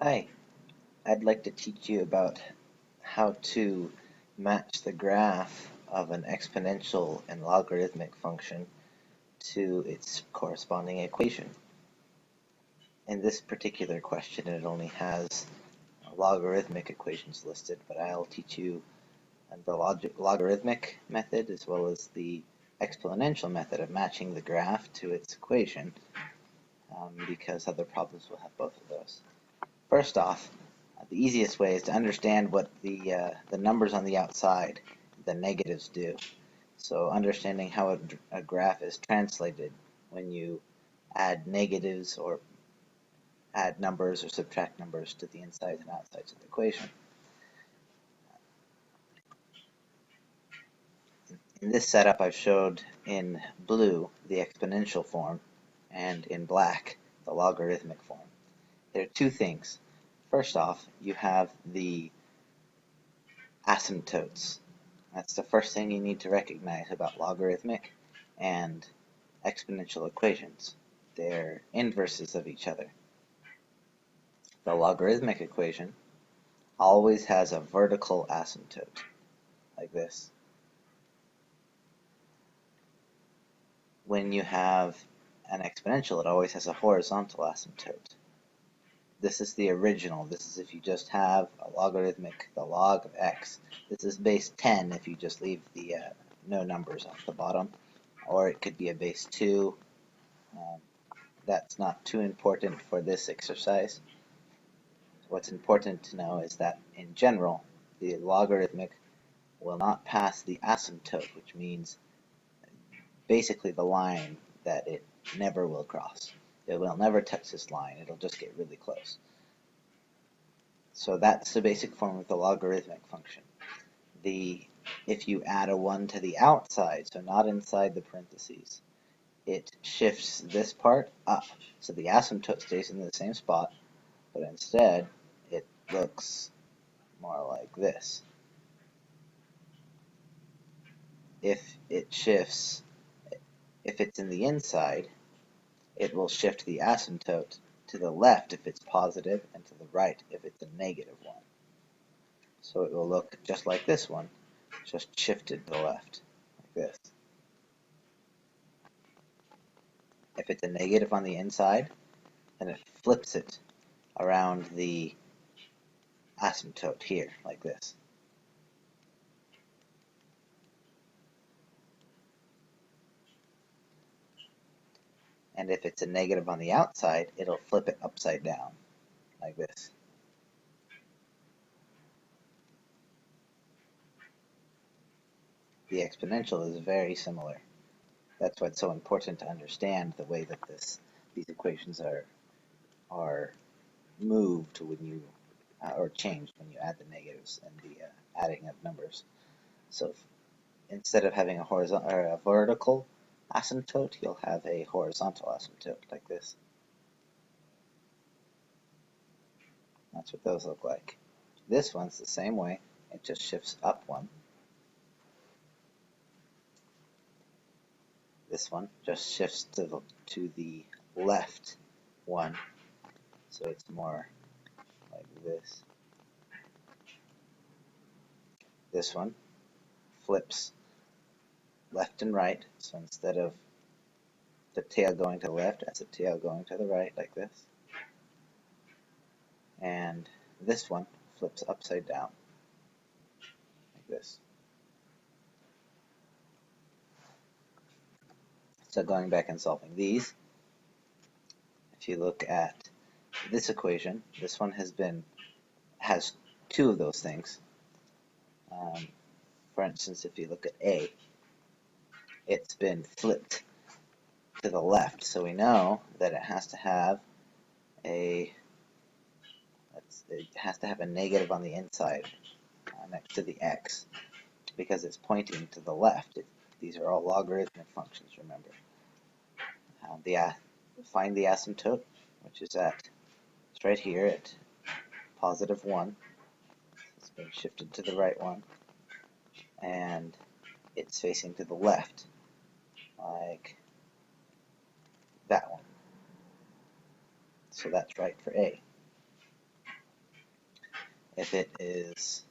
Hi, I'd like to teach you about how to match the graph of an exponential and logarithmic function to its corresponding equation. In this particular question, it only has logarithmic equations listed, but I'll teach you the logarithmic method as well as the exponential method of matching the graph to its equation, because other problems will have both of those. First off, the easiest way is to understand what the numbers on the outside, the negatives, do. So understanding how a graph is translated when you add negatives or add numbers or subtract numbers to the insides and outsides of the equation. In this setup, I've showed in blue the exponential form and in black the logarithmic form. There are two things. First off, you have the asymptotes. That's the first thing you need to recognize about logarithmic and exponential equations. They're inverses of each other. The logarithmic equation always has a vertical asymptote, like this. When you have an exponential, it always has a horizontal asymptote. This is the original. This is if you just have a logarithmic, the log of x. This is base 10 if you just leave the no numbers off the bottom. Or it could be a base 2. That's not too important for this exercise. What's important to know is that in general, the logarithmic will not pass the asymptote, which means basically the line that it never will cross. It will never touch this line. It'll just get really close. So that's the basic form of the logarithmic function. If you add a 1 to the outside, so not inside the parentheses, it shifts this part up. So the asymptote stays in the same spot, but instead it looks more like this. If it's in the inside, it will shift the asymptote to the left if it's positive and to the right if it's a negative one. So it will look just like this one, just shifted to the left, like this. If it's a negative on the inside, then it flips it around the asymptote here, like this. And if it's a negative on the outside, it'll flip it upside down, like this. The exponential is very similar. That's why it's so important to understand the way that these equations are moved when you or changed when you add the negatives and the adding of numbers. So instead of having a horizontal or a vertical asymptote, you'll have a horizontal asymptote like this. That's what those look like. This one's the same way. It just shifts up one. This one just shifts to the left one, so it's more like this. This one flips left and right, so instead of the tail going to the left, it's the tail going to the right, like this. And this one flips upside down, like this. So going back and solving these, if you look at this equation, this one has two of those things. For instance, if you look at A, it's been flipped to the left, so we know that it has to have a negative on the inside next to the x, because it's pointing to the left. These are all logarithmic functions, remember. Find the asymptote, which is it's right here at positive 1. It's been shifted to the right one, and it's facing to the left, like that one. So that's right for A. if it is,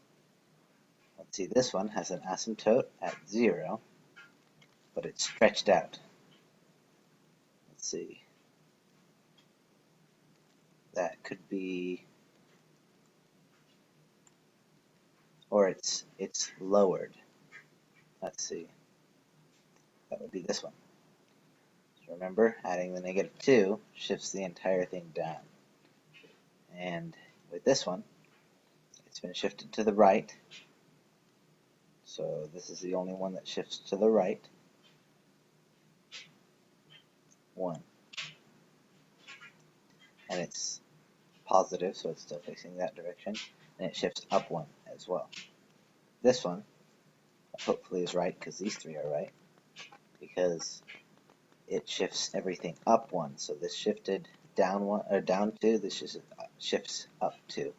let's see, this one has an asymptote at 0, but it's stretched out. Let's see. That could be, or it's lowered. Let's see. That would be this one. So remember, adding the -2 shifts the entire thing down. And with this one, it's been shifted to the right. So this is the only one that shifts to the right. 1. And it's positive, so it's still facing that direction. And it shifts up 1 as well. This one hopefully is right, because these three are right, because it shifts everything up 1. So this shifted down 1 or down 2. This shifts up 2.